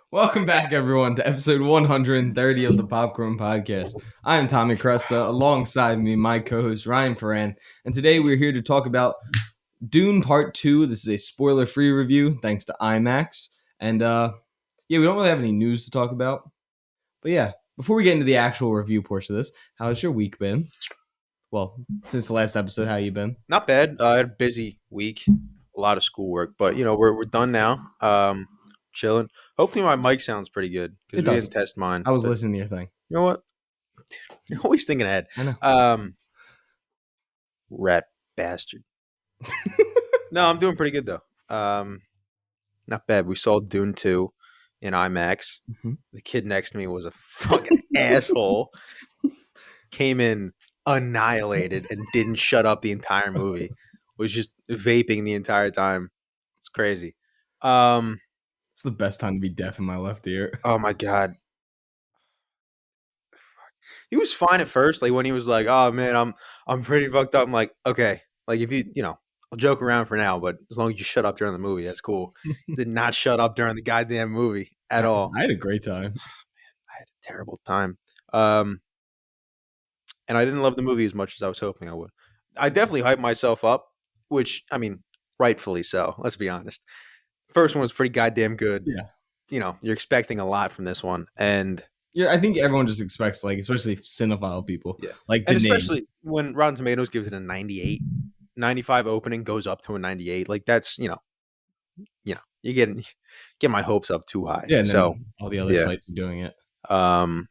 Welcome back, everyone, to episode 130 of the Popcorn Podcast. I am Tommy Cresta, alongside me, my co-host Ryan Ferran, and today we're here to talk about Dune Part Two. This is a spoiler-free review, thanks to IMAX. And we don't really have any news to talk about, but yeah, before we get into the actual review portion of this, how's your week been? Well, since the last episode, how you been? Not bad. I had a busy week, a lot of schoolwork, but we're done now. Chilling. Hopefully my mic sounds pretty good It because we does. didn't test mine. I was but listening to your thing. You know what? You're always thinking ahead. I know. Rat bastard. No, I'm doing pretty good though. Not bad. We saw Dune 2 in IMAX. Mm-hmm. The kid next to me was a fucking asshole. Came in annihilated and didn't shut up the entire movie. Was just vaping the entire time. It's crazy. It's the best time to be deaf in my left ear. Oh my god. He was fine at first, like when he was like, "Oh man, I'm pretty fucked up." I'm like, "Okay, like if I'll joke around for now, but as long as you shut up during the movie, that's cool." Did not shut up during the goddamn movie at all. I had a great time. I had a terrible time. And I didn't love the movie as much as I was hoping I would. I definitely hyped myself up, which I mean, rightfully so. Let's be honest. First one was pretty goddamn good. Yeah. You're expecting a lot from this one, and yeah, I think everyone just expects, like, especially cinephile people, and especially when Rotten Tomatoes gives it a 98, 95 opening goes up to a 98. Like that's you get my hopes up too high. Yeah, and so all the other sites are doing it. I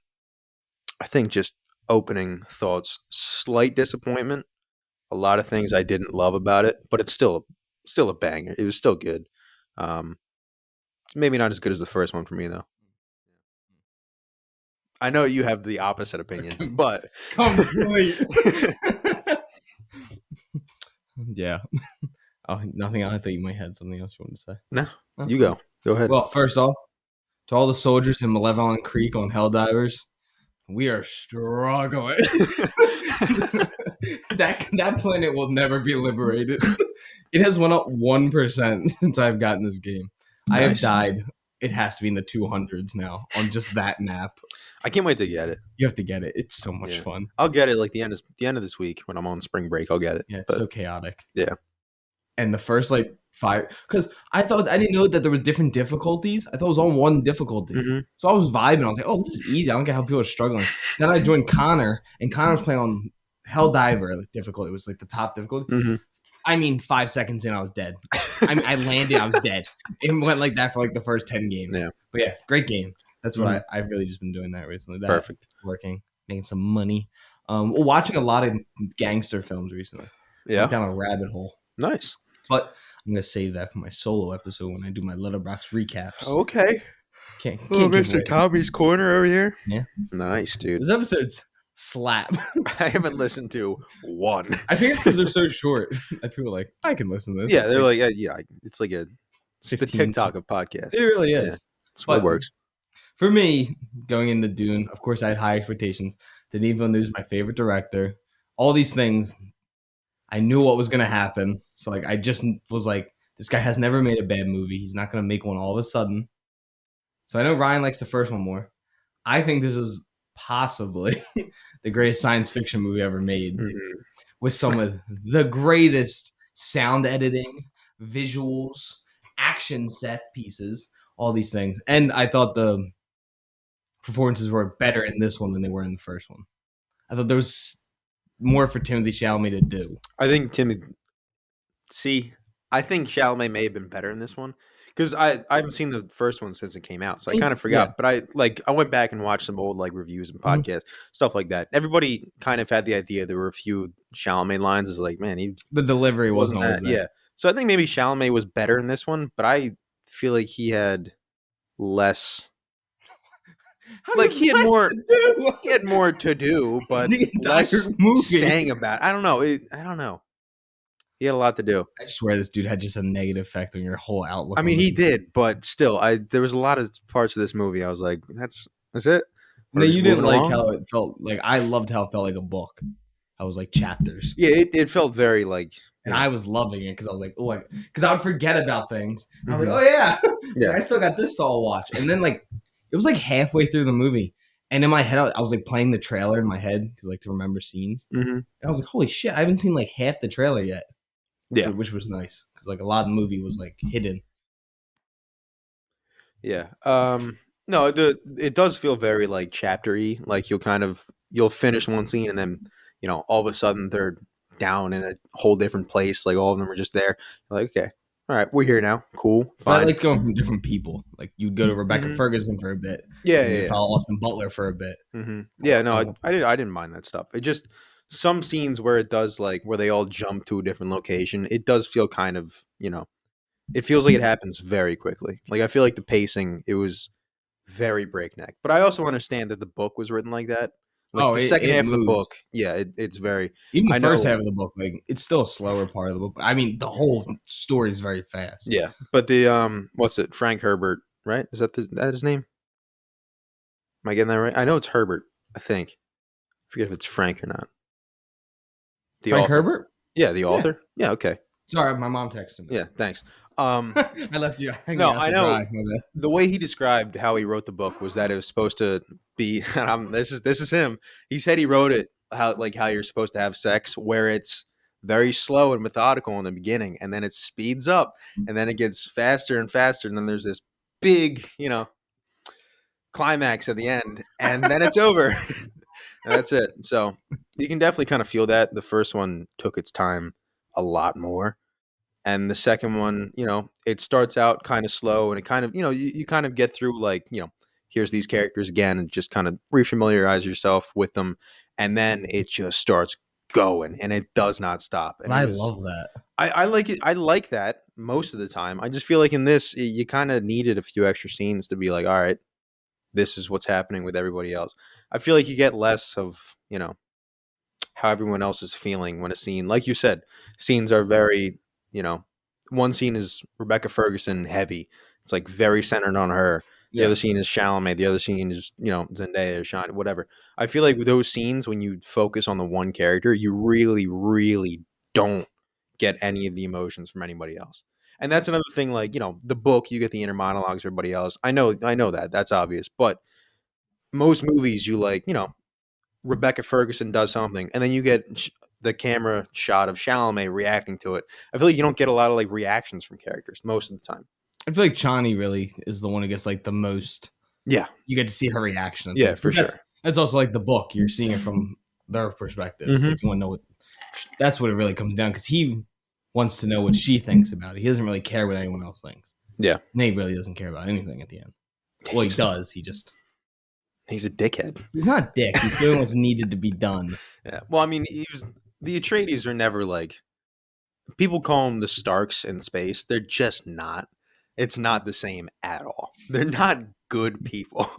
think just opening thoughts, slight disappointment. A lot of things I didn't love about it, but it's still a banger. It was still good. Maybe not as good as the first one for me though. I know you have the opposite opinion, but complete. Yeah. Oh, nothing else. I thought you might have something else you wanted to say. No, you go. Go ahead. Well, first off, to all the soldiers in Malevolent Creek on Helldivers, we are struggling. that planet will never be liberated. It has went up 1% since I've gotten this game. Nice. I have died. It has to be in the 200s now on just that map. I can't wait to get it. You have to get it. It's so much fun. I'll get it like the end of this week when I'm on spring break. I'll get it. Yeah, it's so chaotic. Yeah. And the first 5, because I didn't know that there was different difficulties. I thought it was on one difficulty. Mm-hmm. So I was vibing. I was like, oh, this is easy. I don't get how people are struggling. Then I joined Connor, and Connor was playing on Helldiver difficulty. It was like the top difficulty. Mm-hmm. I mean, 5 seconds in, I was dead. I landed, I was dead. It went like that for like the first 10 games. Yeah. But yeah, great game. That's what I've really just been doing that recently. Perfect. Working, making some money. Watching a lot of gangster films recently. Yeah. Down a rabbit hole. Nice. But I'm going to save that for my solo episode when I do my Letterboxd recaps. Okay. Can't Mr. Tommy's Corner over here. Yeah. Nice, dude. Those episodes slap. I haven't listened to one. I think it's because they're so short. I feel like I can listen to this. Yeah, they're like it's like it's the TikTok of podcasts. It really is. Yeah, that's what works. For me, going into Dune, of course, I had high expectations. Denis Villeneuve is my favorite director. All these things, I knew what was going to happen. So I just was like, this guy has never made a bad movie. He's not going to make one all of a sudden. So I know Ryan likes the first one more. I think this is possibly the greatest science fiction movie ever made, with some of the greatest sound editing, visuals, action set pieces, all these things. And I thought the performances were better in this one than they were in the first one. I thought there was more for Timothée Chalamet to do. I think Chalamet may have been better in this one. Because I haven't seen the first one since it came out, so I kind of forgot. Yeah. But I went back and watched some old reviews and podcasts, stuff like that. Everybody kind of had the idea there were a few Chalamet lines. Is like, man, the delivery wasn't always there. Yeah, so I think maybe Chalamet was better in this one, but I feel like he had less. He had more to do, but less saying about. I don't know. I don't know. He had a lot to do. I swear this dude had just a negative effect on your whole outlook. I mean, he did, but still, there was a lot of parts of this movie I was like, that's it? No, you didn't like how it felt. Like, I loved how it felt like a book. I was like chapters. Yeah, it felt very like And I was loving it because I was like, oh, because I would forget about things. And I was like, oh yeah, I still got this to all watch. And then like it was like halfway through the movie, and in my head I was like playing the trailer in my head because like to remember scenes. And I was like, holy shit, I haven't seen like half the trailer yet. Yeah, which was nice because like a lot of the movie was like hidden. Yeah. No, it does feel very like chaptery. Like you'll finish one scene and then all of a sudden they're down in a whole different place. Like all of them are just there. You're like, okay, all right, we're here now. Cool, fine. But I like going from different people. Like you'd go to Rebecca Ferguson for a bit. Yeah, you'd follow Austin Butler for a bit. Yeah, no, I didn't mind that stuff. It just some scenes where it does like where they all jump to a different location. It does feel kind of it feels like it happens very quickly. Like I feel like the pacing it was very breakneck. But I also understand that the book was written like that. Like the second half moves. of the book, yeah, it's very even the first half of the book. Like it's still a slower part of the book. I mean, the whole story is very fast. Yeah, but the what's it? Frank Herbert, right? Is that his name? Am I getting that right? I know it's Herbert. I think. I forget if it's Frank or not. Frank Herbert? Yeah, the author. Yeah, okay. Sorry, my mom texted me. Yeah, thanks. I left you. No, I know. The way he described how he wrote the book was that it was supposed to be. This is him. He said he wrote it how you're supposed to have sex, where it's very slow and methodical in the beginning, and then it speeds up, and then it gets faster and faster, and then there's this big, climax at the end, and then it's over. And that's it. So you can definitely kind of feel that. The first one took its time a lot more. And the second one, it starts out kind of slow and it kind of, you kind of get through like, here's these characters again and just kind of refamiliarize yourself with them. And then it just starts going and it does not stop. And I love that. I like it. I like that most of the time. I just feel like in this, you kind of needed a few extra scenes to be like, all right, this is what's happening with everybody else. I feel like you get less of, how everyone else is feeling when a scene, like you said, scenes are very, one scene is Rebecca Ferguson heavy. It's like very centered on her. The other scene is Chalamet. The other scene is, Zendaya or Sean, whatever. I feel like with those scenes, when you focus on the one character, you really, really don't get any of the emotions from anybody else. And that's another thing, like, the book, you get the inner monologues, everybody else. I know that. That's obvious. But most movies, you like, Rebecca Ferguson does something, and then you get the camera shot of Chalamet reacting to it. I feel like you don't get a lot of like reactions from characters most of the time. I feel like Chani really is the one who gets like the most. Yeah, you get to see her reaction. Yeah, for sure. That's also like the book. You're seeing it from their perspectives. If you want to know that's what it really comes down, because he wants to know what she thinks about it. He doesn't really care what anyone else thinks. Yeah, Nate really doesn't care about anything at the end. Well, he does. He's a dickhead. He's not a dick. He's doing what's needed to be done. Yeah. Well, I mean, the Atreides are never like, people call them the Starks in space. They're just not. It's not the same at all. They're not good people.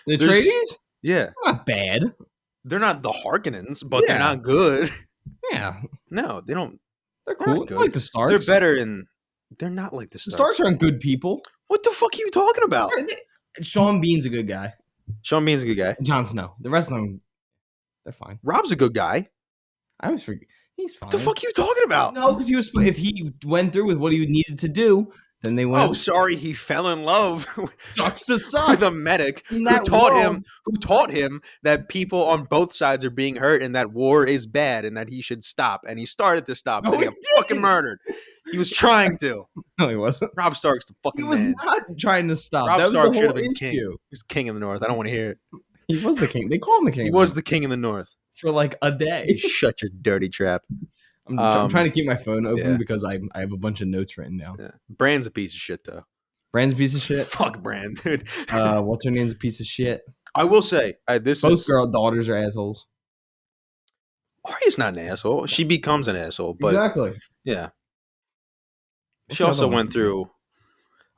The Atreides? Yeah. They're not bad. They're not the Harkonnens, but they're not good. Yeah. No, they don't. They're cool. They're like the Starks. They're better they're not like the Starks. The Starks aren't good people. What the fuck are you talking about? Sean Bean's a good guy. Sean Bean's a good guy. Jon Snow. The rest of them, they're fine. Rob's a good guy. I always forget. He's fine. What the fuck are you talking about? No, because if he went through with what he needed to do, then they went. Oh, sorry, he fell in love. Sucks to suck. With a medic who taught him that people on both sides are being hurt and that war is bad and that he should stop. And he started to stop, and then he got fucking murdered. He was trying to. No, he wasn't. Rob Stark's the fucking man. He was not trying to stop. Rob that was Stark the whole issue. King. He was king of the North. I don't want to hear it. He was the king. They call him the king. He was the king of the North. For like a day. You shut your dirty trap. I'm trying to keep my phone open because I have a bunch of notes written down. Yeah. Brand's a piece of shit, though. Brand's a piece of shit? Fuck Brand, dude. What's her name's a piece of shit? I will say, both daughters are assholes. Arya's not an asshole. She becomes an asshole. But exactly. Yeah. She also went through.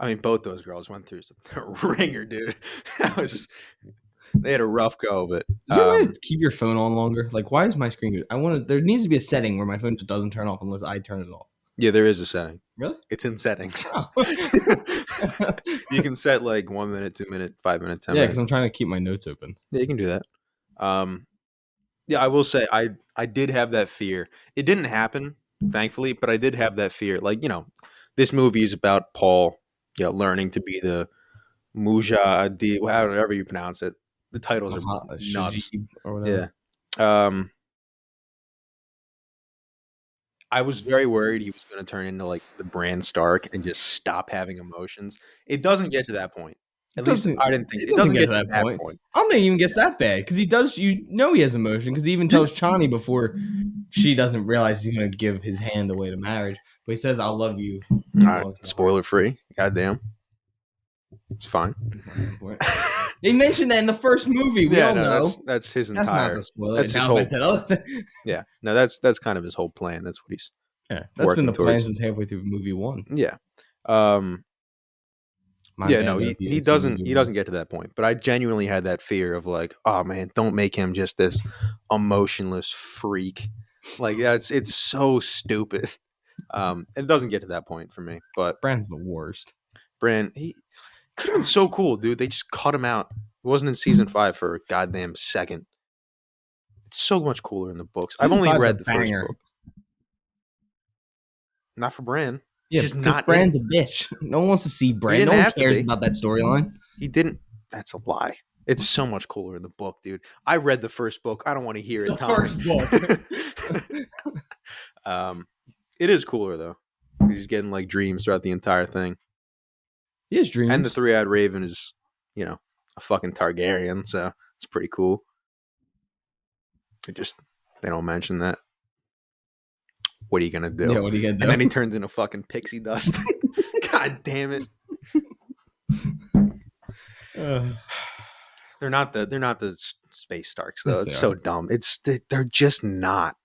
I mean, both those girls went through a ringer, dude. They had a rough go of it. Is there a way to keep your phone on longer? Like, why is my screen good? There needs to be a setting where my phone just doesn't turn off unless I turn it off. Yeah, there is a setting. Really? It's in settings. Oh. You can set like 1 minute, 2 minute, 5 minutes, 10 minutes. Yeah, because I'm trying to keep my notes open. Yeah, you can do that. Yeah, I will say I did have that fear. It didn't happen, thankfully, but I did have that fear. Like, this movie is about Paul, learning to be the Mujahideen, however you pronounce it. The titles are nuts. Shajib or Yeah. whatever. I was very worried he was going to turn into like the Bran Stark and just stop having emotions. It doesn't get to that point. It At least doesn't. I didn't think It it doesn't doesn't get get to to that that point. point. I don't think it even gets Yeah. that bad because he does. He has emotion because he even tells Chani before she doesn't realize he's going to give his hand away to marriage. But he says, "I'll love you." All right, spoiler free. Goddamn, it's fine. It's not that important. They mentioned that in the first movie. We all know that's his that's not entire. the spoiler. That's his Now, whole. if I said other thing, Yeah, no, that's kind of his whole plan. That's what he's yeah, that's been working the plan towards. since halfway through movie one. Yeah. My Yeah, bad, no, though, he, if you he didn't see doesn't movie he one. doesn't get to that point. But I genuinely had that fear of like, oh man, don't make him just this emotionless freak. Like it's so stupid. It doesn't get to that point for me. But Brand's the worst. Bran, he could have been so cool, dude. They just cut him out. He wasn't in season 5 for a goddamn second. It's so much cooler in the books. I've Season only 5's a read the first banger. book. Not for Bran. Yeah, He's just because not in Brand's it. a bitch. No one wants to see Brand. didn't No one have to cares be. about that storyline. He didn't. That's a lie. It's so much cooler in the book, dude. I read the first book. I don't want to hear it, The Tom. first book. It is cooler though. He's getting like dreams throughout the entire thing. He has dreams. And the three-eyed raven is, a fucking Targaryen, so it's pretty cool. They don't mention that. What are you gonna do? Yeah, what are you gonna do? And then he turns into fucking pixie dust. God damn it. They're not the space Starks though. Yes, It's they so are. dumb. They're just not.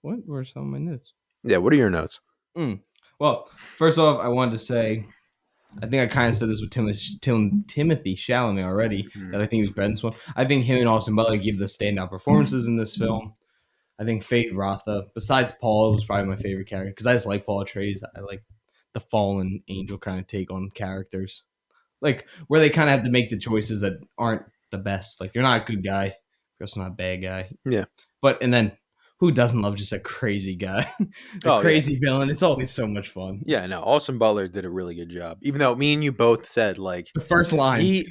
What were some of my notes? Yeah, what are your notes? Well, first off, I wanted to say, I think I kind of said this with Timothy Chalamet already, that I think he was better in this one. I think him and Austin Butler give the standout performances in this film. I think Fade Rotha, besides Paul, was probably my favorite character because I just like Paul Atreides. I like the fallen angel kind of take on characters, like where they kind of have to make the choices that aren't the best. Like you're not a good guy, you're also not a bad guy. Yeah. And then who doesn't love just a crazy guy, crazy villain? It's always so much fun. Yeah, no, Austin Butler did a really good job. Even though me and you both said like The first line,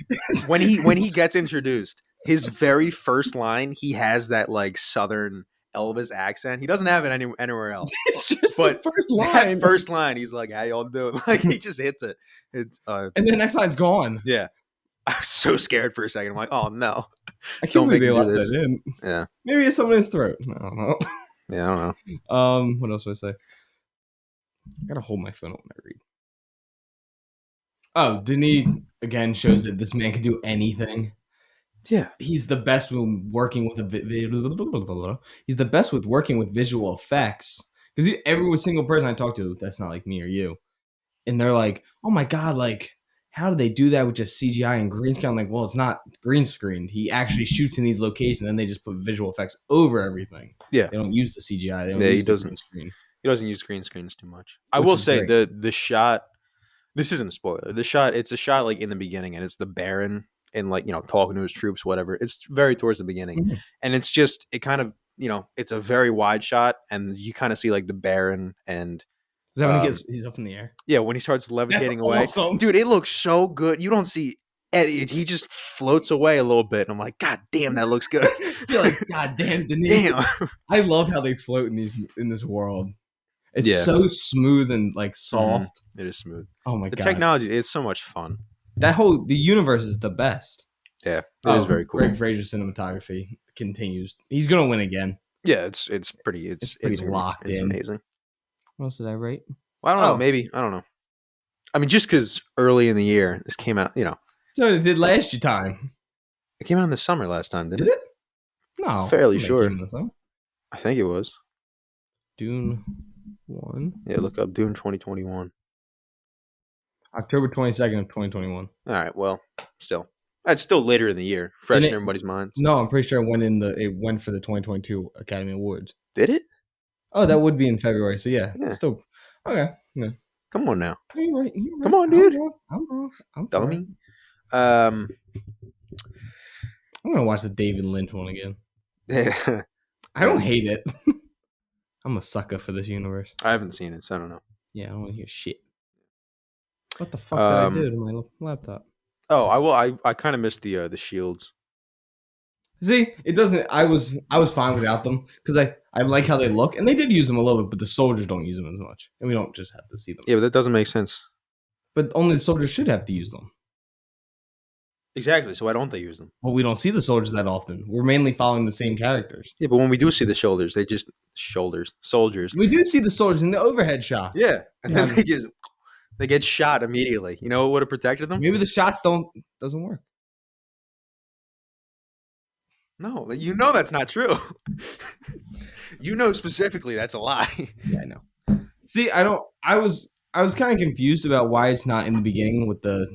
when he gets introduced, his very first line, he has that like Southern Elvis accent. He doesn't have it anywhere else. It's just But the first line. That first line, he's like, "How y'all doing?" Like he just hits it. It's and then the next line's gone. Yeah, I was so scared for a second. I'm like, "Oh no!" I can't believe they left this. that in. Yeah, maybe it's someone in his throat. I don't know. Yeah, I don't know. What else would I say? I gotta hold my phone when I read. Oh, Denis again shows that this man can do anything. Yeah, he's the best when working with he's the best with working with visual effects because every single person I talk to that's not like me or you, and they're like, "Oh my god, like how do they do that with just CGI and green screen?" I'm like, well, it's not green screen. He actually shoots in these locations, and they just put visual effects over everything. Yeah, they don't use the CGI. They don't use the green screen. He doesn't use green screens too much. I will say great. the shot. This isn't a spoiler. It's a shot like in the beginning, and it's the Baron and like talking to his troops, whatever. It's very towards the beginning, and it's just it kind of it's a very wide shot, and you kind of see like the Baron and. Is that when he's up in the air? Yeah, when he starts levitating away, awesome. Dude, it looks so good. You don't see Eddie; he just floats away a little bit, and I'm like, God damn, that looks good. You're like, God damn, Denis. Damn. I love how they float in this world. It's so smooth and like soft. It is smooth. Oh my god, the technology, it's so much fun. The universe is the best. Yeah, it is very cool. Greg Fraser's cinematography continues. He's gonna win again. Yeah, it's pretty locked in. It's amazing. What else did I write? Well, I don't know. Maybe I don't know. I mean, just because early in the year this came out, So it did last time. It came out in the summer last time, didn't it? No, fairly sure. I think it was Dune 1. Yeah, look up Dune 2021. October 22nd of 2021. All right. Well, that's still later in the year, fresh in everybody's minds. No, I'm pretty sure it went for the 2022 Academy Awards. Did it? Oh, that would be in February. So yeah. Still okay. Yeah. Come on now. You're right. Come on, dude. I'm wrong. I'm dummy. I'm gonna watch the David Lynch one again. Yeah. I don't hate it. I'm a sucker for this universe. I haven't seen it, so I don't know. Yeah, I don't want to hear shit. What the fuck did I do Um. to my laptop? Oh, I will. I kind of missed the shields. See, it doesn't. I was fine without them because I like how they look, and they did use them a little bit, but the soldiers don't use them as much, and we don't just have to see them. Yeah, but that doesn't make sense. But only the soldiers should have to use them. Exactly. So why don't they use them? Well, we don't see the soldiers that often. We're mainly following the same characters. Yeah, but when we do see the shoulders, they just soldiers. We do see the soldiers in the overhead shots. Yeah, and Yeah. then they get shot immediately. You know what would have protected them? Maybe the shots doesn't work. No, you know that's not true. You know specifically that's a lie. Yeah, I know. See, I was kind of confused about why it's not in the beginning with the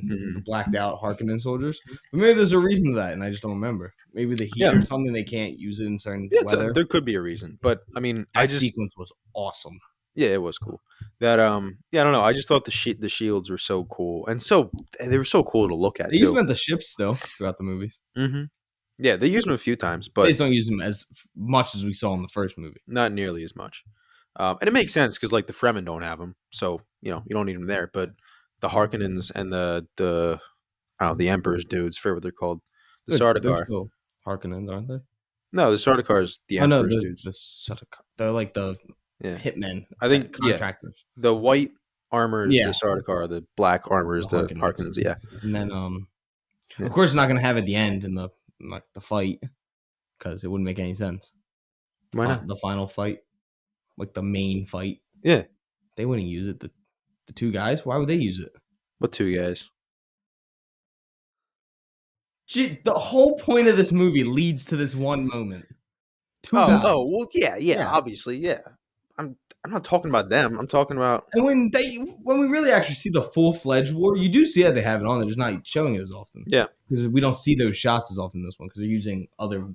blacked out Harkonnen soldiers. But maybe there's a reason to that, and I just don't remember. Maybe the heat or something, they can't use it in certain weather. There could be a reason, but I mean, that sequence was awesome. Yeah, it was cool. That yeah, I don't know. I just thought the shields were so cool, and they were so cool to look at. They use them at the ships still throughout the movies. Mm-hmm. Yeah, they used them a few times, but they just don't use them as much as we saw in the first movie. Not nearly as much. And it makes sense because like the Fremen don't have them, so you don't need them there. But the Harkonnens and the I don't know, the Emperor's dudes, forget what they're called. The Sardaukar. Still Harkonnens, aren't they? No, the Sardaukars, the Emperor's dudes. The Sardaukar. They're like the hitmen. I think contractors. Yeah. The white armor is the Sardaukar. The black armor is the Harkonnens. Yeah. And then of course, it's not going to have at the end in the fight because it wouldn't make any sense. Why not? The final fight, like the main fight. Yeah. They wouldn't use it. The two guys, why would they use it? What two guys? Gee, the whole point of this movie leads to this one moment. Two guys. Oh, well, yeah, obviously, yeah. I'm not talking about them. I'm talking about and when we really actually see the full-fledged war, you do see that they have it on. They're just not showing it as often. Yeah, because we don't see those shots as often in this one because they're using other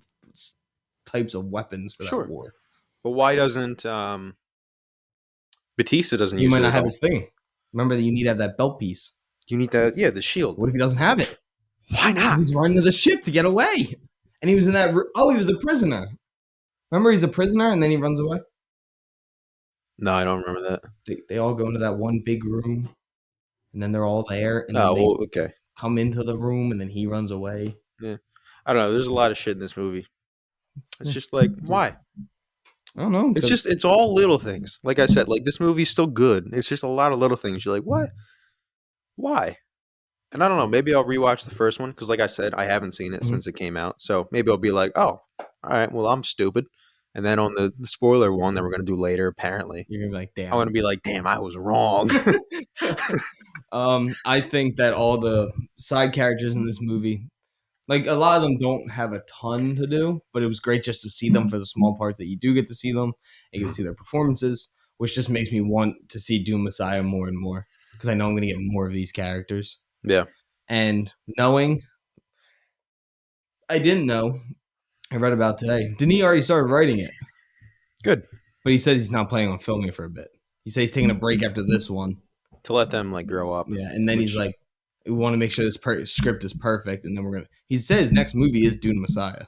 types of weapons for that war. But why doesn't Batista doesn't use it? You might not have his thing. Remember that you need to have that belt piece. You need that, the shield. What if he doesn't have it? Why not? He's running to the ship to get away. And he was in that... he was a prisoner. Remember he's a prisoner and then he runs away? No, I don't remember that. They all go into that one big room. And then they're all there. And then okay. Come into the room and then he runs away. Yeah. I don't know. There's a lot of shit in this movie. It's just like, why? I don't know. It's all little things. Like I said, like this movie's still good. It's just a lot of little things. You're like, what? Why? And I don't know. Maybe I'll rewatch the first one because, like I said, I haven't seen it since it came out. So maybe I'll be like, oh, all right, well, I'm stupid. And then on the spoiler one that we're gonna do later, apparently, you're gonna be like, damn. I'm gonna be like, damn, I was wrong. I think that all the side characters in this movie, like a lot of them don't have a ton to do, but it was great just to see them for the small parts that you do get to see them. And you get to see their performances, which just makes me want to see Dune Messiah more and more because I know I'm gonna get more of these characters. Yeah. And I didn't know. I read about today. Denis already started writing it. Good. But he says he's not planning on filming it for a bit. He says he's taking a break after this one. To let them like grow up. Yeah, and then he's like, we want to make sure this script is perfect, and then we're going to... He says his next movie is Dune Messiah.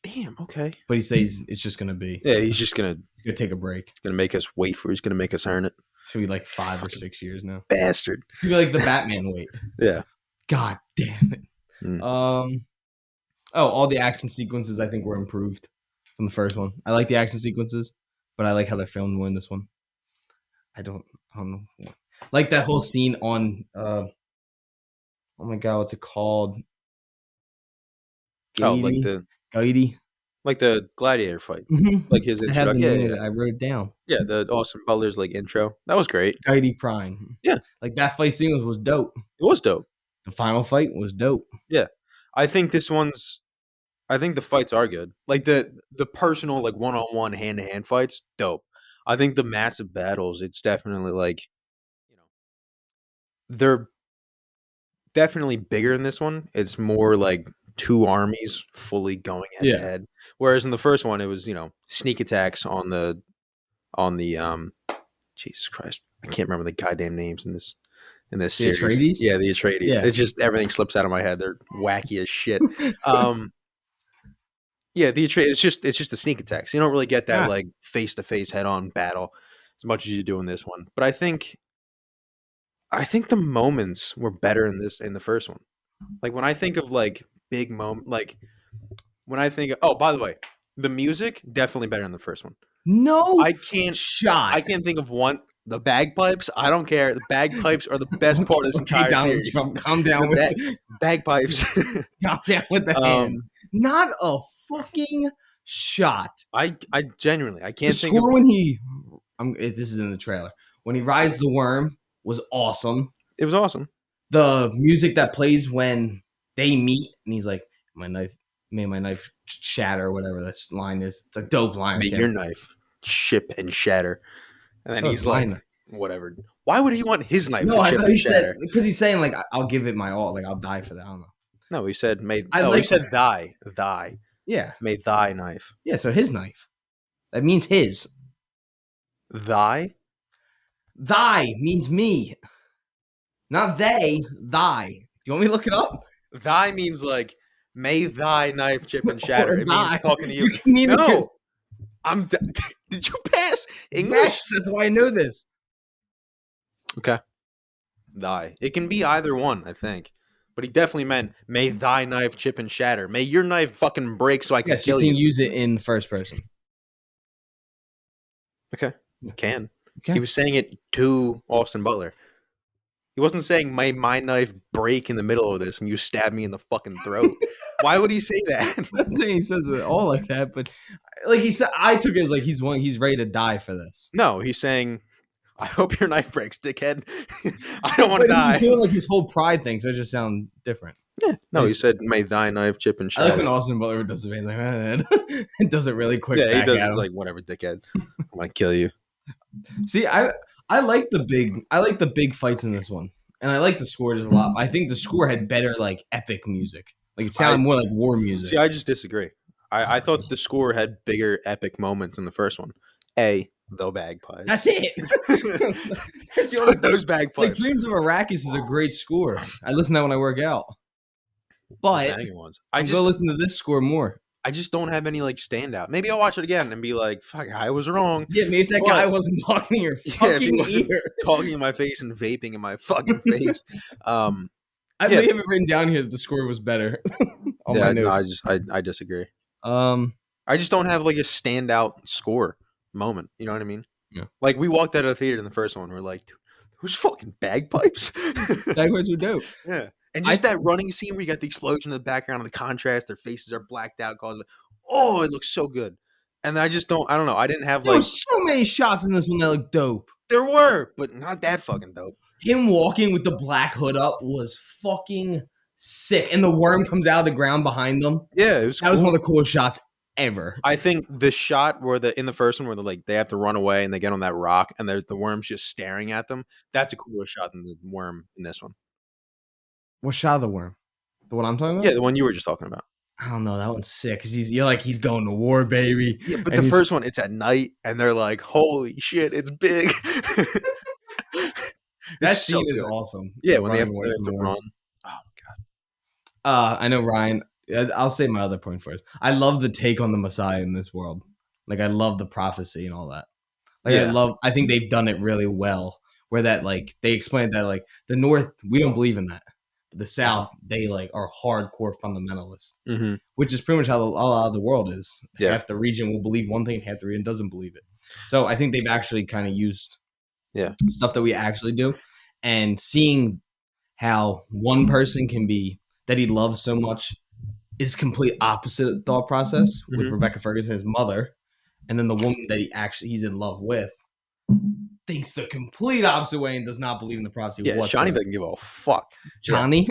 Damn, okay. But he says it's just going to be... Yeah, he's going to take a break. He's going to make us wait for it. He's going to make us earn it. It's going to be like 5 or 6 years now. Bastard. It's going to be like the Batman wait. Yeah. God damn it. All the action sequences I think were improved from the first one. I like the action sequences, but I like how they're filmed more in this one. I don't know. Like that whole scene on oh my god, what's it called? Gaidi. Like the gladiator fight. Mm-hmm. Like his intro. I wrote it down. Yeah, the Austin Butler's like intro. That was great. Gaidi Prime. Yeah. Like that fight scene was dope. It was dope. The final fight was dope. Yeah. I think the fights are good. Like the personal, like one-on-one, hand-to-hand fights, dope. I think the massive battles, it's definitely like, they're definitely bigger in this one. It's more like two armies fully going head to head. Whereas in the first one, it was, sneak attacks on the Jesus Christ, I can't remember the goddamn names in this series. Atreides? Yeah, the Atreides. Yeah. It's just everything slips out of my head. They're wacky as shit. Yeah, it's just the sneak attacks. You don't really get that like face to face head on battle as much as you do in this one. But I think the moments were better in the first one. Like when I think of like big moment, like when I think of, oh, by the way, the music definitely better in the first one. No I can't shot. I can't think of one. The bagpipes, I don't care. The bagpipes are the best part of this Okay, entire Donald series. Trump, calm down with Bagpipes. calm down with the hand. Not a fucking shot. I genuinely I The can't think of. score when this is in the trailer. When he rides the worm was awesome. It was awesome. The music that plays when they meet and he's like, my knife made my knife shatter, whatever this line is. It's a dope line. May your knife chip and shatter. And then he's like, whatever. Why would he want his knife to chip and shatter? Because he's saying like, I'll give it my all. Like I'll die for that. I don't know. No, he said he said thy. Yeah. May thy knife. Yeah, so his knife. That means his. Thy? Thy means me. Not they, thy. Do you want me to look it up? Thy means like, may thy knife chip and shatter. It means talking to you. No. Did you pass English? Yes, that's why I know this. Okay. Thy. It can be either one, I think. But he definitely meant, may thy knife chip and shatter. May your knife fucking break so I can kill you. You can use it in first person. Okay. You can. He was saying it to Austin Butler. He wasn't saying, may my knife break in the middle of this and you stab me in the fucking throat. Why would he say that? I'm not saying he says it all like that, but like he said, I took it as like he's ready to die for this. No, he's saying, I hope your knife breaks, dickhead. I don't want to die. He's doing like his whole pride thing, so it just sounds different. Yeah. No, he said, may thy knife chip and shatter. I like when Austin Butler does it. He's like, it does it really quick. Yeah, he does. He's like, whatever, dickhead. I'm gonna kill you. See, I like the big fights in this one, and I like the score just a lot. I think the score had better like epic music. Like it sounded more like war music. See, I just disagree. I thought the score had bigger epic moments in the first one. The bagpipes. That's it. That's the only those bagpipes. Like Dreams of Arrakis is a great score. I listen to that when I work out. But I'm gonna listen to this score more. I just don't have any like standout. Maybe I'll watch it again and be like, "Fuck, I was wrong." Yeah, maybe if that guy wasn't talking in your fucking ear, talking in my face and vaping in my fucking face. I may have it written down here that the score was better. My notes. No, I disagree. I just don't have like a standout score moment. You know what I mean? Yeah. Like we walked out of the theater in the first one, we're like, "Dude, who's fucking bagpipes?" Bagpipes are dope. Yeah. And just that running scene where you got the explosion in the background and the contrast, their faces are blacked out. Oh, it looks so good. And I don't know. I didn't have there was so many shots in this one that looked dope. There were, but not that fucking dope. Him walking with the black hood up was fucking sick. And the worm comes out of the ground behind them. Yeah, it was That was one of the coolest shots ever. I think the shot where in the first one where they have to run away and they get on that rock and there's the worm's just staring at them, that's a cooler shot than the worm in this one. What shot of the worm? The one I'm talking about? Yeah, the one you were just talking about. I don't know. That one's sick because he's going to war, baby. Yeah, but the first one, it's at night, and they're like, "Holy shit, it's big." That scene is awesome. Yeah, when they have to run. Oh my god. I know, Ryan. I'll say my other point first. I love the take on the Messiah in this world. Like, I love the prophecy and all that. Like, I think they've done it really well. Where that like they explained that like the North, we don't believe in that. The South, they like are hardcore fundamentalists, which is pretty much how a lot of the world is. Yeah. Half the region will believe one thing, half the region doesn't believe it. So I think they've actually kind of used stuff that we actually do, and seeing how one person can be that he loves so much is complete opposite thought process with Rebecca Ferguson, his mother, and then the woman that he's in love with thinks the complete opposite way and does not believe in the prophecy whatsoever. Shani doesn't give a fuck. Chani?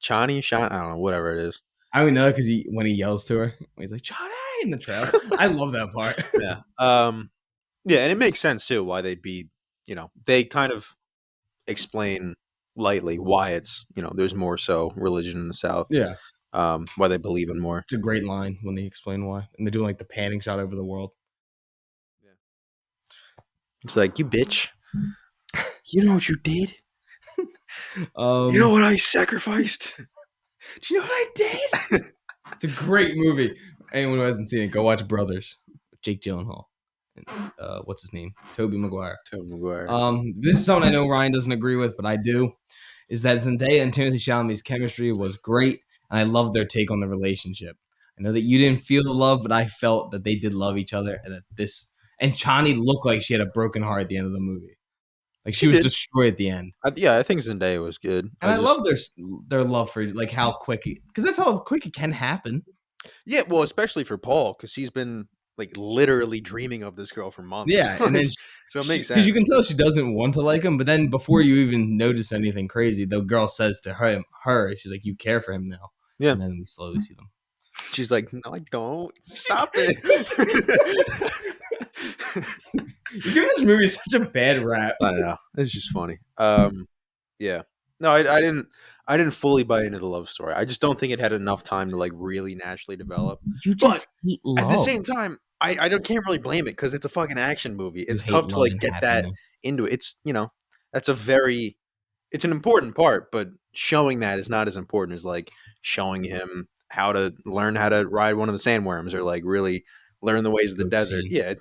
Chani, I don't know, whatever it is. I don't know because when he yells to her, he's like, Chani in the trailer. I love that part. Yeah. Yeah, and it makes sense too why they'd be, they kind of explain lightly why it's, there's more so religion in the South. Yeah. Why they believe in more. It's a great line when they explain why. And they're doing like the panning shot over the world. It's like, you bitch. You know what you did? You know what I sacrificed? Do you know what I did? It's a great movie. Anyone who hasn't seen it, go watch Brothers. Jake Gyllenhaal. And, what's his name? Tobey Maguire. This is something I know Ryan doesn't agree with, but I do. Is that Zendaya and Timothée Chalamet's chemistry was great, and I love their take on the relationship. I know that you didn't feel the love, but I felt that they did love each other, and that and Chani looked like she had a broken heart at the end of the movie. Like she was destroyed at the end. I think Zendaya was good. And I love their love for like how quick, because that's how quick it can happen. Yeah, well, especially for Paul, because he's been like literally dreaming of this girl for months. Yeah, and then so it makes sense. Because you can tell she doesn't want to like him, but then before you even notice anything crazy, the girl says to her, she's like, "You care for him now." Yeah, and then we slowly see them. She's like, "No, I don't. Stop it." You're giving this movie such a bad rap. I know. It's just funny. Yeah. No, I didn't fully buy into the love story. I just don't think it had enough time to like really naturally develop. You just hate love. At the same time, I can't really blame it because it's a fucking action movie. It's tough to like get that into it. It's that's it's an important part, but showing that is not as important as like showing him how to learn how to ride one of the sandworms or like really learn the ways of the desert. Yeah,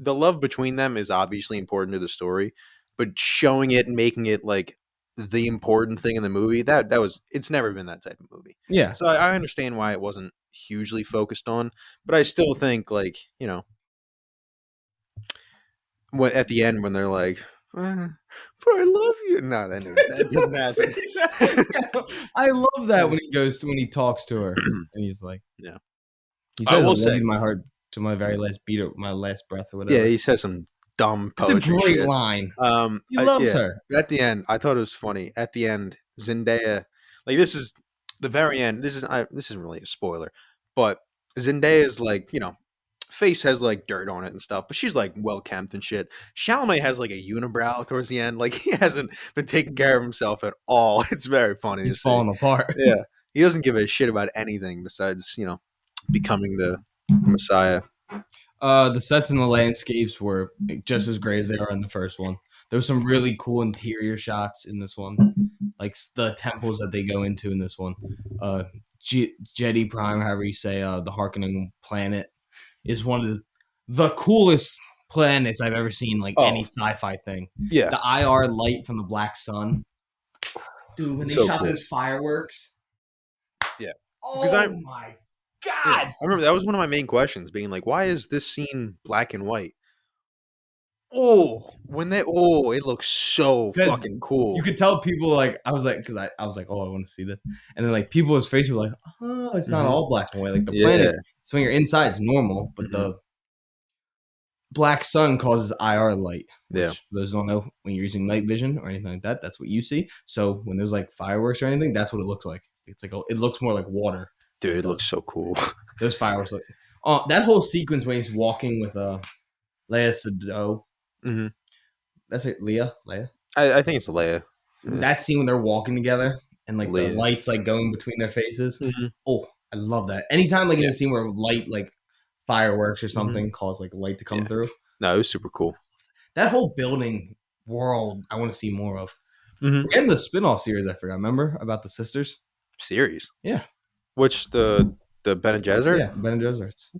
the love between them is obviously important to the story, but showing it and making it like the important thing in the movie, it's never been that type of movie. Yeah. So I understand why it wasn't hugely focused on, but I still think like, at the end when they're like, but I love you. No, that doesn't happen. I love that when he talks to her and he's like, yeah. He says, "I will say my heart to my very last beat of my last breath" or whatever. Yeah, he says some dumb poetry. It's a great shit. line. He loves her. But at the end, I thought it was funny. At the end, Zendaya, like this is the very end. This isn't really a spoiler, but Zendaya's like, face has like dirt on it and stuff, but she's like well kempt and shit. Chalamet has like a unibrow towards the end. Like he hasn't been taking care of himself at all. It's very funny. He's falling apart. Yeah. He doesn't give a shit about anything besides, becoming the Messiah. The sets and the landscapes were just as great as they are in the first one. There was some really cool interior shots in this one, like the temples that they go into in this one. Jedi Prime, however you say, the Harkonnen planet, is one of the coolest planets I've ever seen. Like any sci-fi thing. Yeah, the IR light from the black sun, dude. When they shot those fireworks. Yeah. Oh my God! I remember that was one of my main questions, being like, "Why is this scene black and white?" It looks so fucking cool. You could tell people like I was like, I was like, oh, I want to see this, and then like people's faces were like, oh, it's not all black and white. Like the planet, so when you're inside, it's normal, but the black sun causes IR light. Yeah, for those who don't know, when you're using night vision or anything like that, that's what you see. So when there's like fireworks or anything, that's what it looks like. It's like it looks more like water. Dude, it looks so cool. Those fireworks look. That whole sequence when he's walking with Leia Sado. Mm-hmm. That's it, Leia. I think it's Leia. That scene when they're walking together and like the lights like going between their faces. Mm-hmm. Oh, I love that. Anytime like in a scene where light like fireworks or something cause like light to come through. No, it was super cool. That whole building world I want to see more of. Mm-hmm. And the spin-off series I forgot. Remember about the sisters? Series? Yeah. Which the Bene Gesserit? Yeah, the Bene Gesserits.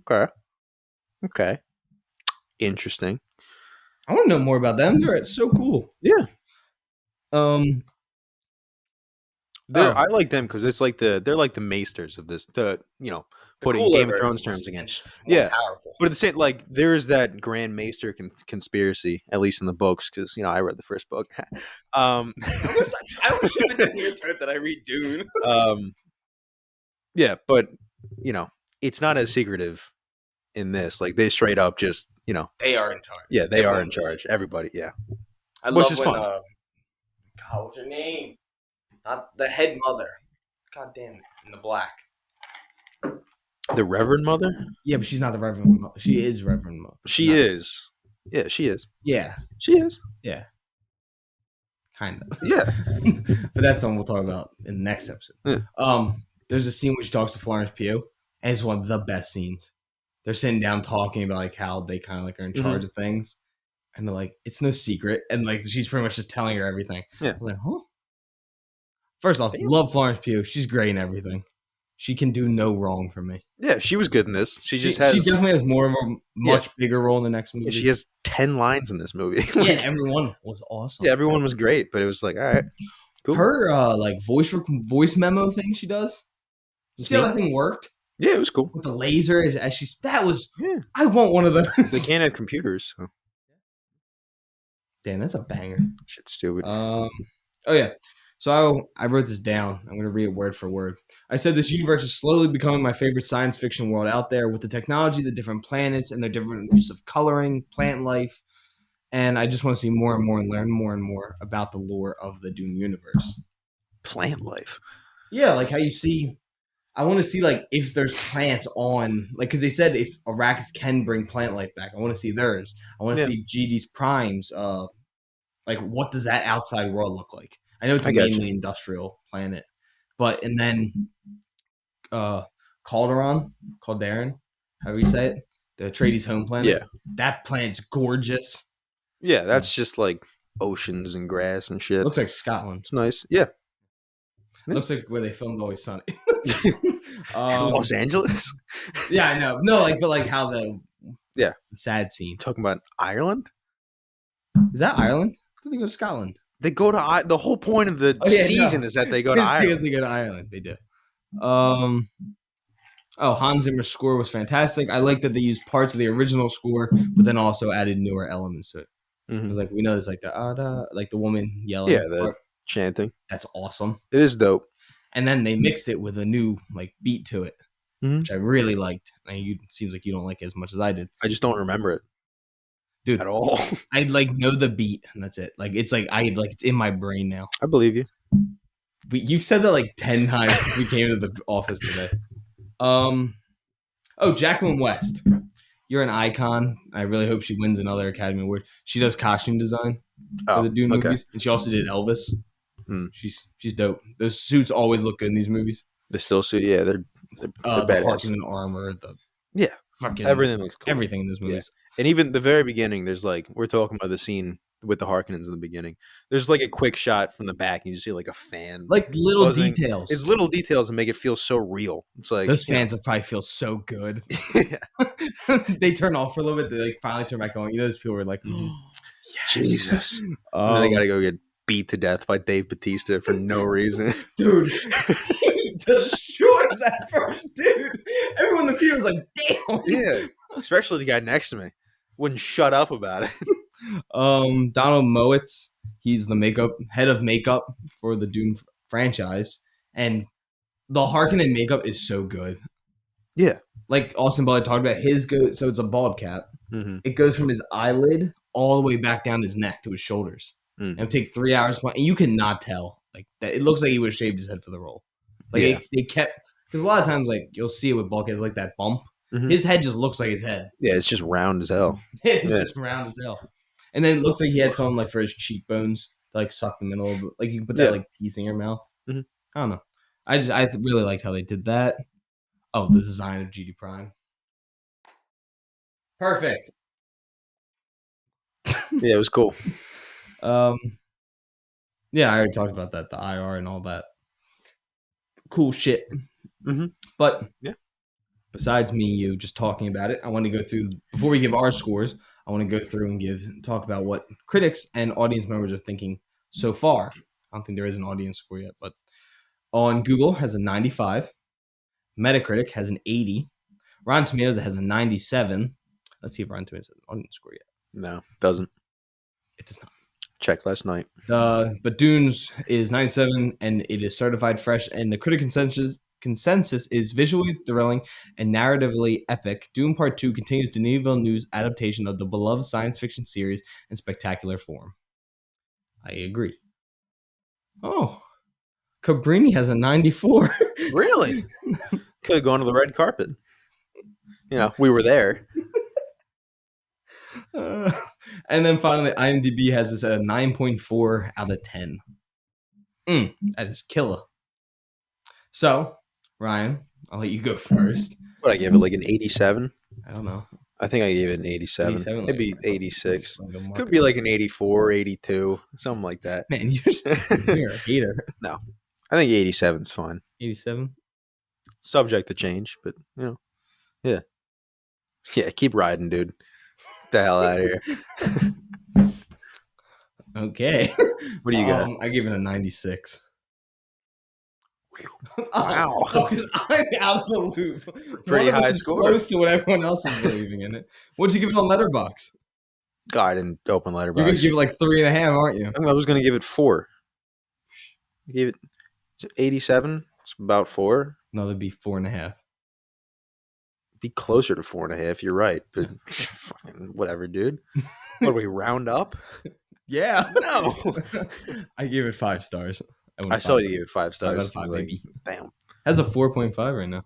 Okay. Interesting. I want to know more about them. They're so cool. Yeah. I like them because it's like they're like the maesters of this. Putting Game of Thrones terms again. Yeah, powerful. But at the same, like there is that Grand Maester conspiracy, at least in the books, because I read the first book. I wish I didn't hear that I read Dune. Yeah, but it's not as secretive in this. Like they straight up just they are in charge. Yeah, they are in charge. Everybody, yeah. Which is fun. God, what's her name? Not the head mother. God damn it! In the black. The Reverend Mother? Yeah, but she's not the Reverend Mother. She is Reverend Mother. She is. Yeah, she is. Yeah. She is. Yeah. Kind of. Yeah. But that's something we'll talk about in the next episode. Yeah. There's a scene where she talks to Florence Pugh, and it's one of the best scenes. They're sitting down talking about like how they kind of like are in charge of things. And they're like, it's no secret. And like she's pretty much just telling her everything. Yeah. I'm like, huh? First off, love Florence Pugh. She's great in everything. She can do no wrong for me. Yeah, she was good in this. She definitely has more of a much bigger role in the next movie. She has 10 lines in this movie. Yeah, and everyone was awesome. Yeah, everyone was great, but it was like, all right, cool. Her like voice memo thing she does. You see how that thing worked? Yeah, it was cool. With the laser I want one of those. They can't have computers. So. Damn, that's a banger. Shit's stupid. Oh yeah. So I wrote this down. I'm going to read it word for word. I said this universe is slowly becoming my favorite science fiction world out there with the technology, the different planets, and their different use of coloring, plant life. And I just want to see more and more and learn more and more about the lore of the Dune universe. Plant life? Yeah, like how you see... I want to see like if there's plants on... Like, because they said if Arrakis can bring plant life back, I want to see theirs. I want to see GD's primes. Like, what does that outside world look like? I know it's a mainly industrial planet, and then Calderon, however you say it, the Atreides home planet. Yeah, that planet's gorgeous. Yeah, that's just like oceans and grass and shit. Looks like Scotland. It's nice. Yeah, looks like where they filmed Always Sunny. Los Angeles. Yeah, I know. No, but how the sad scene. Talking about Ireland. Is that Ireland? I thought they go to Scotland. They go to the whole point of the season is that they go to Ireland. Because they go to Ireland. They do. Hans Zimmer's score was fantastic. I like that they used parts of the original score, but then also added newer elements to it. Mm-hmm. It was like we know there's like the woman yelling. Yeah, the chanting. That's awesome. It is dope. And then they mixed it with a new beat to it, which I really liked. And it seems like you don't like it as much as I did. I just don't remember it. Dude, at all. I know the beat and that's it. It's it's in my brain now. I believe you. But you've said that 10 times since we came to the office today. Jacqueline West. You're an icon. I really hope she wins another Academy Award. She does costume design for the Dune movies. And she also did Elvis. She's dope. Those suits always look good in these movies. The still suit, yeah, they're the Harkonnen armor, fucking everything looks cool. Everything in those movies. Yeah. And even the very beginning, there's we're talking about the scene with the Harkonnens in the beginning. There's a quick shot from the back, and you just see a fan. Little buzzing. Details. It's little details that make it feel so real. It's those fans will probably feel so good. They turn off for a little bit. They finally turn back on. Those people were like, yes. Jesus. And then they got to go get beat to death by Dave Bautista for no reason. Dude. He destroys that first dude. Everyone in the theater was like, damn. Yeah. Especially the guy next to me. Wouldn't shut up about it. Donald Mowitz, he's the head of makeup for the Dune franchise, and the Harkonnen makeup is so good. Yeah, like Austin Butler talked about, so it's a bald cap. Mm-hmm. It goes from his eyelid all the way back down his neck to his shoulders. Mm-hmm. And it would take 3 hours, and you cannot tell that. It looks like he would have shaved his head for the role. They kept, because a lot of times you'll see it with bulkheads that bump. Mm-hmm. His head just looks like his head. Yeah, it's just round as hell. It's just round as hell. And then it looks like he had something for his cheekbones to suck them in a little bit. You can put that piece in your mouth. Mm-hmm. I don't know. I really liked how they did that. Oh, the design of GD Prime. Perfect. Yeah, it was cool. Yeah, I already talked about that, the IR and all that cool shit. Mm-hmm. But besides me and you just talking about it, I want to go through, before we give our scores, I want to go through and talk about what critics and audience members are thinking so far. I don't think there is an audience score yet, but on Google has a 95. Metacritic has an 80. Rotten Tomatoes has a 97. Let's see if Rotten Tomatoes has an audience score yet. No, it doesn't. It does not. Checked last night. But Dune's is 97, and it is certified fresh, and the critic consensus is visually thrilling and narratively epic. Dune Part 2 continues Denis Villeneuve's adaptation of the beloved science fiction series in spectacular form. I agree. Oh, Cabrini has a 94. Really? Could have gone to the red carpet. We were there. And then finally, IMDb has this at a 9.4 out of 10. That is killer. So, Ryan, I'll let you go first. What, I gave it an 87? I don't know. I think I gave it an 87. Maybe 86. Could be an 84, 82, something like that. Man, you're a hater. No. I think 87's fine. 87? Subject to change, but, Yeah. Yeah, keep riding, dude. Get the hell out of here. Okay. What do you got? I give it a 96. Wow. Because I'm out of the loop. One Pretty of us high is score. close to what everyone else is believing in it. What'd you give it on Letterboxd? God, I didn't open Letterboxd. You're gonna give it like 3.5, aren't you? I was gonna give it 4. I gave it 87. It's about 4. No, that'd be 4.5. Be closer to 4.5. You're right, but fucking whatever, dude. What do we round up? Yeah. No. I gave it 5 stars. I saw you gave it 5 5 stars. out of 5, baby. Damn. Has a 4.5 right now.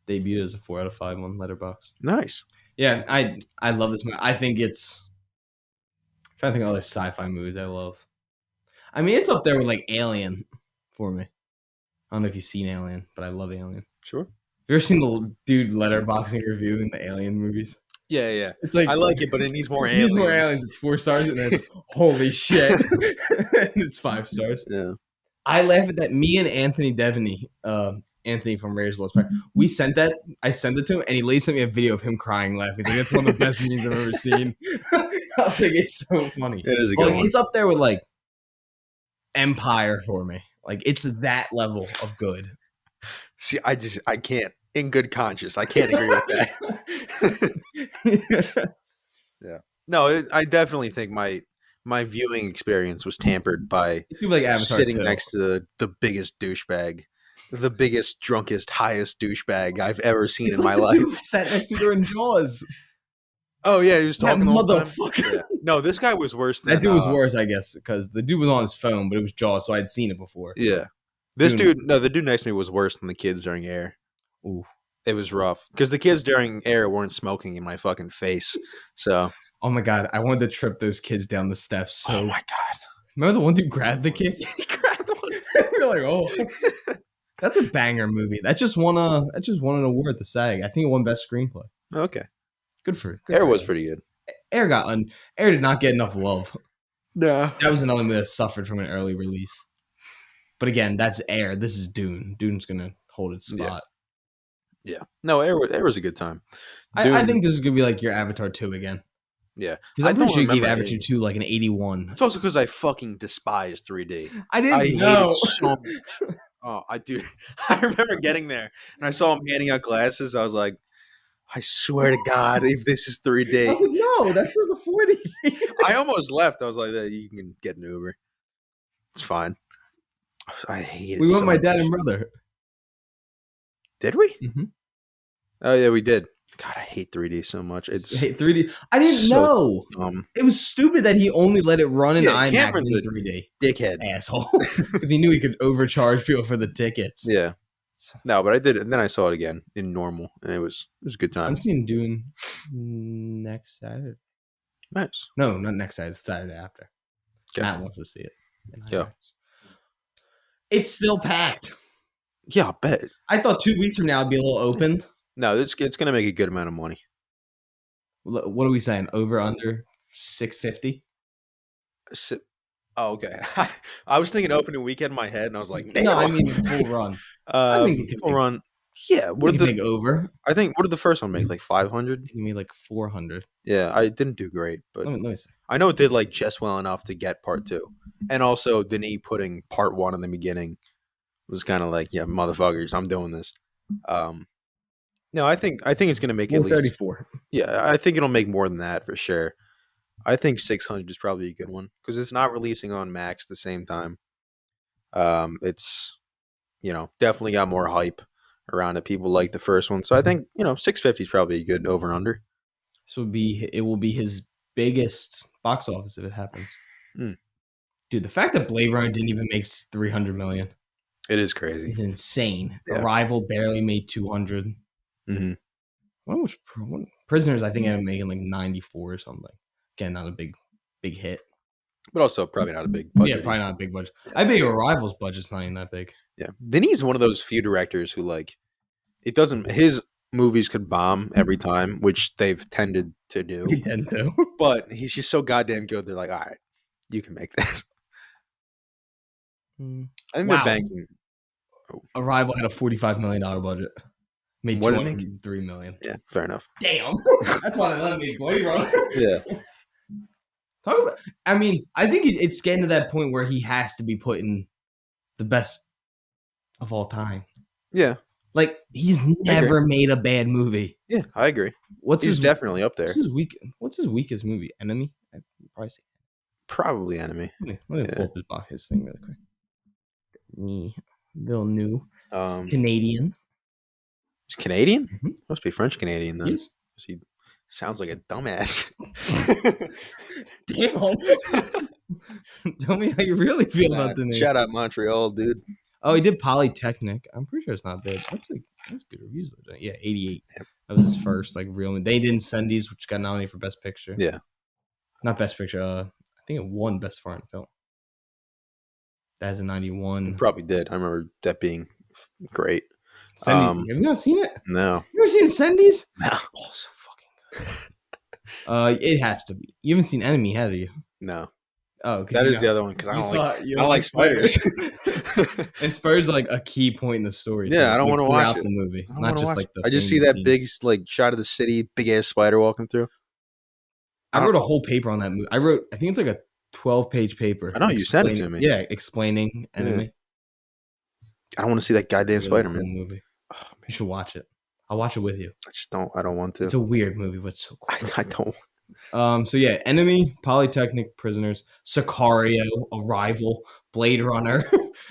Debuted as a 4 out of 5 on Letterboxd. Nice. Yeah, I love this movie. I think it's. I'm trying to think of other sci-fi movies I love. I mean, it's up there with like Alien for me. I don't know if you've seen Alien, but I love Alien. Sure. You ever seen the dude letterboxing reviewing the Alien movies? Yeah, yeah. It's like I like it, but it needs more it aliens. needs more aliens. It's 4 stars, and then it's holy shit, and it's 5 stars. Yeah. I laugh at that. Me and Anthony Devaney, Anthony from Raiders of the Lost Ark, we sent that. I sent it to him, and he later sent me a video of him crying, laughing. He's like, "That's one of the best memes I've ever seen." I was like, "It's so funny." It is a good one. It's up there with like Empire for me. Like it's that level of good. See, I can't, in good conscience, I can't agree with that. Yeah. No, I definitely think my viewing experience was tampered by It's like Avatar sitting 2. next to the biggest douchebag, the biggest, drunkest, highest douchebag I've ever seen in my life. Dude sat next to her in Jaws. Oh yeah, he was talking the whole time. Motherfucker. Yeah. No, this guy was worse than That dude was worse, I guess, because the dude was on his phone, but it was Jaws, so I'd seen it before. Yeah. The dude next to me was worse than the kids during Air. Ooh. It was rough because the kids during Air weren't smoking in my fucking face. So, oh my god, I wanted to trip those kids down the steps. So, oh my god, remember the one dude grabbed the kid? He grabbed one. You're like, oh, that's a banger movie. That just won an award at the SAG. I think it won Best Screenplay. Okay, good for Air was him. pretty good. Air did not get enough love. No, that was another movie that suffered from an early release. But again, that's Air. This is Dune. Dune's gonna hold its spot. Yeah. No, Air was a good time. I think this is gonna be like your Avatar 2 again. Yeah, because I'm pretty sure you gave Avatar 2 like an 81. It's also because I fucking despise 3D. I didn't know. Hate it so much. Oh, I do. I remember getting there and I saw him handing out glasses. I was like, I swear to God, if this is 3D. I was like, no, that's still the 4D. I almost left. I was like, you can get an Uber. It's fine. I hate it. We went with my dad and brother. Did we? Mm-hmm. Oh yeah, we did. God, I hate 3D so much. I hate 3D. I didn't know. It was stupid that he only let it run in IMAX in 3D. Dickhead asshole. Because he knew he could overcharge people for the tickets. Yeah. No, but I did it, and then I saw it again in normal, and it was a good time. I'm seeing Dune next Saturday. Nice. No, not next Saturday. Saturday after. Okay. Matt wants to see it. Yeah. It's still packed. Yeah, I bet. I thought 2 weeks from now it'd be a little open. No, it's going to make a good amount of money. What are we saying? Over, under 650? Oh, okay. I was thinking opening weekend in my head, and I was like, damn. No, I mean full run. I think it could full run. Yeah. What did make over? I think, what did the first one make? Like 500? You made like 400. Yeah, I didn't do great, but let me see. I know it did like just well enough to get part 2. And also, Denis putting part 1 in the beginning was kind of like, yeah, motherfuckers, I'm doing this. No, I think it's going to make at least 34. Yeah, I think it'll make more than that for sure. I think 600 is probably a good one because it's not releasing on Max at the same time. It's definitely got more hype around it. People like the first one, so I think 650 is probably a good over under. So it will be his biggest box office if it happens. Dude, the fact that Blade Runner didn't even make 300 million. It is crazy. It's insane. Yeah. Arrival barely made 200. Mm-hmm. What Prisoners, I think, ended up making like 94 or something. Again, not a big hit. But also probably not a big budget. Yeah, probably not a big budget. I bet Arrival's budget's not even that big. Yeah. Denis is one of those few directors who his movies could bomb every time, which they've tended to do. They tend to. But he's just so goddamn good. They're like, all right, you can make this. I think they're banking. Arrival had a $45 million budget. Made What did it make? $203 million. Yeah, fair enough. Damn, that's why they let me Blade Runner. Yeah. Talk about. I mean, I think it's getting to that point where he has to be put in the best of all time. Yeah. Like he's never made a bad movie. Yeah, I agree. He's definitely up there. What's his weakest movie? Enemy? I'd probably say. Probably Enemy. Let me pull up his thing really quick. Bill New. Canadian. He's Canadian? Mm-hmm. Must be French Canadian then. Yes. He sounds like a dumbass. Damn. Tell me how you really feel about the name. Shout out Montreal, dude. Oh, he did Polytechnic. I'm pretty sure it's not bad. That's good reviews though. Yeah, 88. Yep. That was his first real. They did Incendies, which got nominated for Best Picture. Yeah. Not Best Picture. I think it won Best Foreign Film. That's a 91. It probably did. I remember that being great. Have you not seen it? No. You ever seen Incendies? No. Oh, so fucking good. It has to be. You haven't seen Enemy, have you? No. Oh, that is the other one because I don't like spiders. And spiders like a key point in the story. Yeah, I don't want to watch the movie, not just like the. I just see that big shot of the city, big ass spider walking through. I wrote a whole paper on that movie. I think it's like a 12-page paper. I know you sent it to me. Yeah, explaining Enemy. Yeah. I don't want to see that goddamn Spider-Man movie. Oh, you should watch it. I'll watch it with you. I don't want to. It's a weird movie, but it's so cool. I don't. So yeah, Enemy, Polytechnic, Prisoners, Sicario, Arrival, Blade Runner,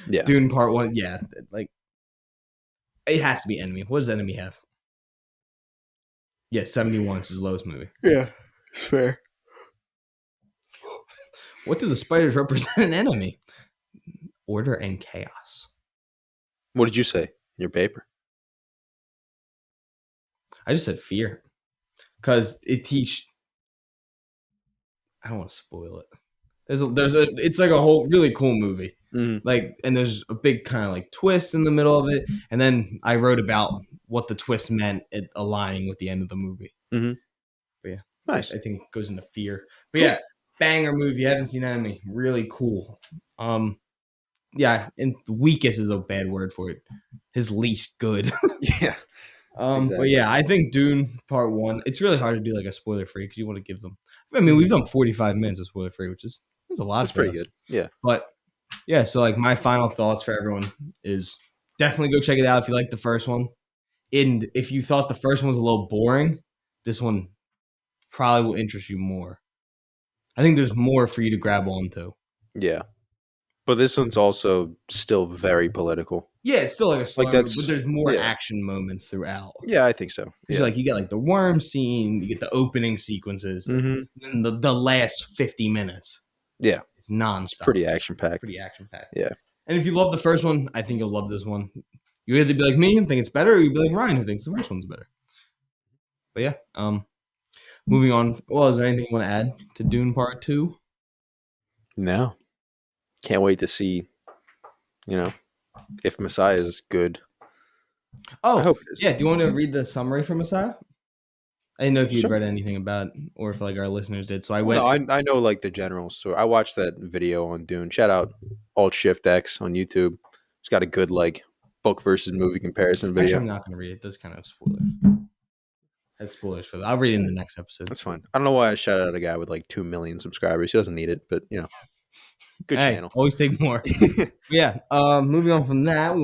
yeah, Dune Part 1. Yeah, it has to be Enemy. What does Enemy have? Yeah, 71 is his lowest movie. Yeah, it's fair. What do the spiders represent in Enemy? Order and chaos. What did you say in your paper? I just said fear. Because I don't want to spoil it. It's like a whole really cool movie. Mm-hmm. And there's a big kind of twist in the middle of it. And then I wrote about what the twist meant, it aligning with the end of the movie. Mm-hmm. But yeah. Nice. I think it goes into fear. But yeah, banger movie. You haven't seen Enemy. Really cool. Yeah, and weakest is a bad word for it. His least good. Yeah. Exactly. But yeah, I think Dune Part 1. It's really hard to do a spoiler free because you want to give them. I mean, we've done 45 minutes of spoiler free, which is a lot. That's pretty good. Yeah. But yeah, so my final thoughts for everyone is definitely go check it out if you like the first one. And if you thought the first one was a little boring, this one probably will interest you more. I think there's more for you to grab onto. Yeah. But this one's also still very political. Yeah, it's still a slow movie, but there's more action moments throughout. Yeah, I think so. Yeah. You get the worm scene, you get the opening sequences, and the last 50 minutes. Yeah. It's nonstop. It's pretty action-packed. Yeah. And if you love the first one, I think you'll love this one. You either be like me and think it's better, or you'll be like Ryan who thinks the first one's better. But yeah, moving on. Well, is there anything you want to add to Dune Part 2? No. Can't wait to see, if Messiah is good. Oh, I hope it is. Yeah. Do you want to read the summary for Messiah? I didn't know if you'd read anything about it or if our listeners did. So I went. No, I know the general story. I watched that video on Dune. Shout out Alt Shift X on YouTube. It's got a good book versus movie comparison video. Actually, I'm not going to read it. It does kind of spoilers. Has spoilers for that. I'll read it in the next episode. That's fine. I don't know why I shout out a guy with 2 million subscribers. He doesn't need it, but good channel. Always take more. Yeah. Moving on from that,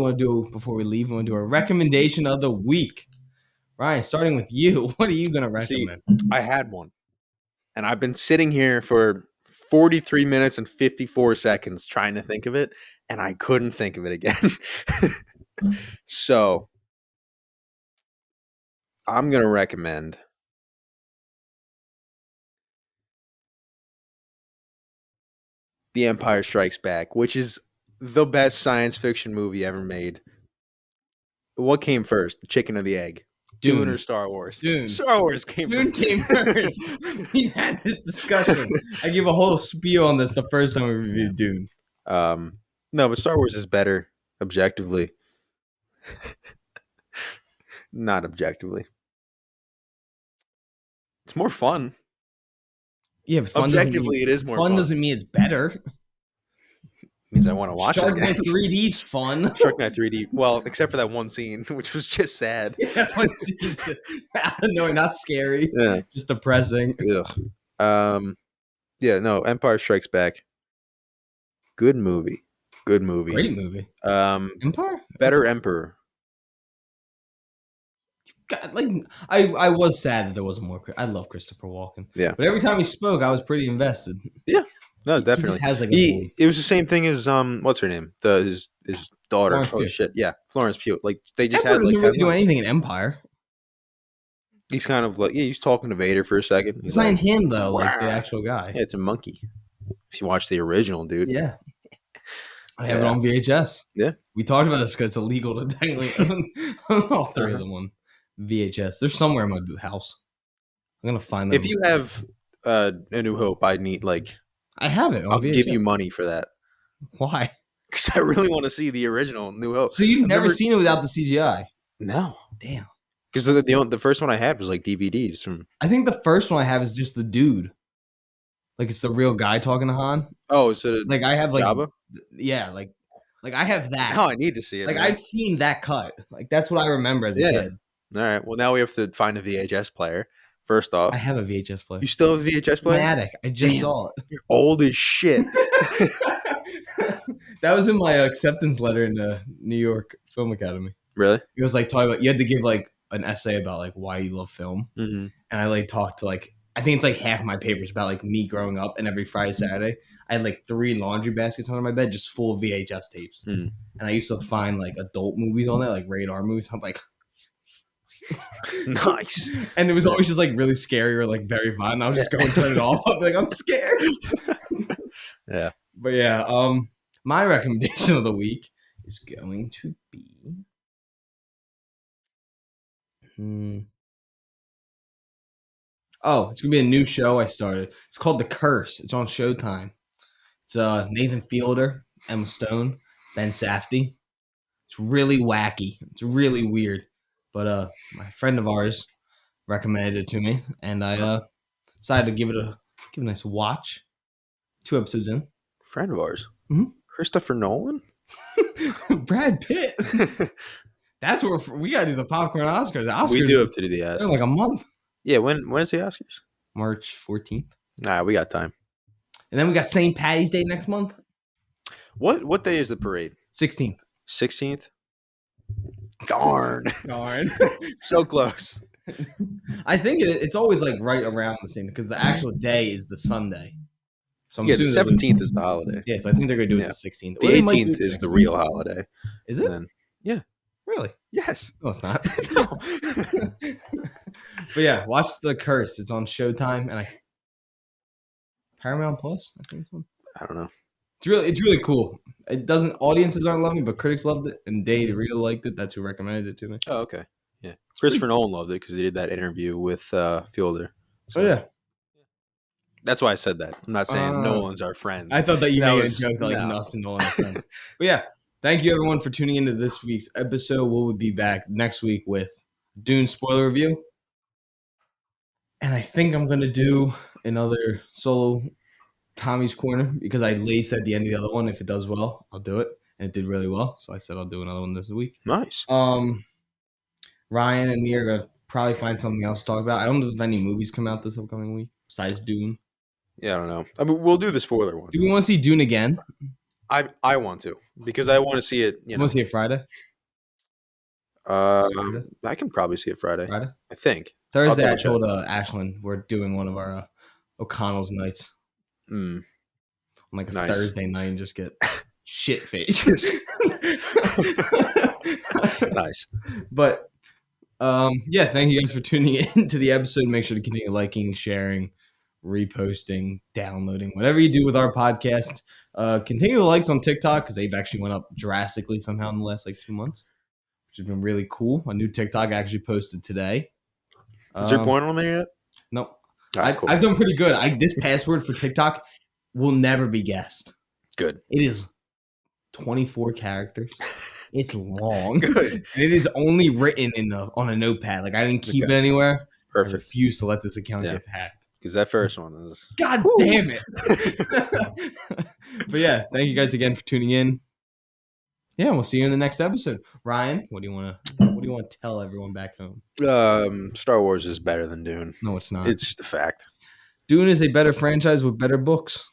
before we leave, we want to do a recommendation of the week. Ryan, starting with you, what are you going to recommend? See, I had one, and I've been sitting here for 43 minutes and 54 seconds trying to think of it, and I couldn't think of it again. So I'm going to recommend The Empire Strikes Back, which is the best science fiction movie ever made. What came first, the chicken or the egg? Dune or Star Wars? Dune. Star Wars came Dune first. came first. We had this discussion. I gave a whole spiel on this the first time we reviewed Dune. No, but Star Wars is better objectively. Not objectively. It's more fun. Yeah, but objectively, it is more fun. Fun doesn't mean it's better. means I want to watch it Shark again. Night 3D's fun. Shark Night 3D. Well, except for that one scene, which was just sad. Yeah, one scene just no, not scary. Yeah. Just depressing. Ugh. Yeah, no, Empire Strikes Back. Good movie. Good movie. Great movie. Empire? Better Emperor. God, like I was sad that there wasn't more. I love Christopher Walken. Yeah. But every time he spoke, I was pretty invested. Yeah. No, He definitely. just has like a voice. It was the same thing as what's her name? His daughter. Florence Pugh. Shit. Yeah, Florence Pugh. Like they just Emperor had like doesn't really do anything in Empire. He's kind of like he's talking to Vader for a second. It's not in him though, like the actual guy. Yeah, it's a monkey. If you watch the original, dude. Yeah. I have it on VHS. Yeah. We talked about this because it's illegal to technically own all three of them on VHS. They're somewhere in my house. I'm gonna find them. If you have A New Hope, I need like I have it on I'll VHS. give you money for that. Why? Because I really want to see the original New Hope. So you've never seen it without the CGI? No. Damn. Because the first one I had was like DVDs from. I think the first one I have is just the dude. Like it's the real guy talking to Han. Oh, is it like I have like Jabba? Yeah, like I have that. Now I need to see it. Like man. I've seen that cut. Like that's what I remember as a kid. All right. Well, now we have to find a VHS player. First off, I have a VHS player. You still have a VHS player? My attic. I just saw it. You're old as shit. That was in my acceptance letter in the New York Film Academy. Really? It was like talking about you had to give like an essay about like why you love film, mm-hmm. and I like talked to like I think it's like half my papers about like me growing up, and every Friday Saturday I had like 3 laundry baskets under my bed just full of VHS tapes, and I used to find like adult movies on there, like radar movies. I'm like. Nice. And it was always just like really scary or like very fun. I was just going to turn it off. I'm like, I'm scared. Yeah. But yeah, my recommendation of the week is going to be it's gonna be a new show I started. It's called The Curse. It's on Showtime. It's Nathan Fielder, Emma Stone, Ben Safdie. It's really wacky. It's really weird. But my friend of ours recommended it to me, and I decided to give it a nice watch. 2 episodes in. Friend of ours, Christopher Nolan, Brad Pitt. That's where we gotta do the popcorn Oscars. The Oscars. We do have to do the Oscars in like a month. Yeah, when is the Oscars? March 14th. Nah, we got time. And then we got St. Patty's Day next month. What day is the parade? 16th. 16th. Darn. So close. I think it's always like right around the same because the actual day is the Sunday. So I'm the 17th is the holiday. Yeah, so I think they're gonna do it the 16th. The 18th is the real holiday. Is it? Then, yeah. Really? Yes. No, it's not. No. But yeah, watch The Curse. It's on Showtime and Paramount Plus. I think it's on. I don't know. It's really cool. It doesn't audiences aren't loving, but critics loved it, and they really liked it. That's who recommended it to me. Oh, okay. Yeah, Christopher Nolan loved it because he did that interview with Fielder. So, yeah, that's why I said that. I'm not saying Nolan's our friend. I thought that you made a joke like us and Nolan are friends. But yeah, thank you everyone for tuning into this week's episode. We'll be back next week with Dune spoiler review, and I think I'm gonna do another solo Tommy's Corner because I laced at the end of the other one. If it does well, I'll do it, and it did really well. So I said I'll do another one this week. Nice. Ryan and me are gonna probably find something else to talk about. I don't know if any movies come out this upcoming week besides Dune. Yeah, I don't know. I mean, we'll do the spoiler one. Do we want to see Dune again? I want to because I want to see it. You want to see it Friday? I can probably see it Friday. I think Thursday. I told Ashlyn we're doing one of our O'Connell's nights. On like a Thursday night and just get shit faced. Nice. But yeah, thank you guys for tuning in to the episode. Make sure to continue liking, sharing, reposting, downloading, whatever you do with our podcast. Continue the likes on TikTok because they've actually went up drastically somehow in the last like 2 months, which has been really cool. A new TikTok I actually posted today. Is there porn on there yet? No. Right, cool. I've done pretty good. This password for TikTok will never be guessed. Good. It is 24 characters. It's long. Good. And it is only written on a notepad. Like I didn't keep it anywhere. Perfect. I refuse to let this account get hacked. Because that first one is. God damn it. But yeah, thank you guys again for tuning in. Yeah, we'll see you in the next episode. Ryan, what do you want to tell everyone back home? Star Wars is better than Dune. No, it's not. It's just a fact. Dune is a better franchise with better books.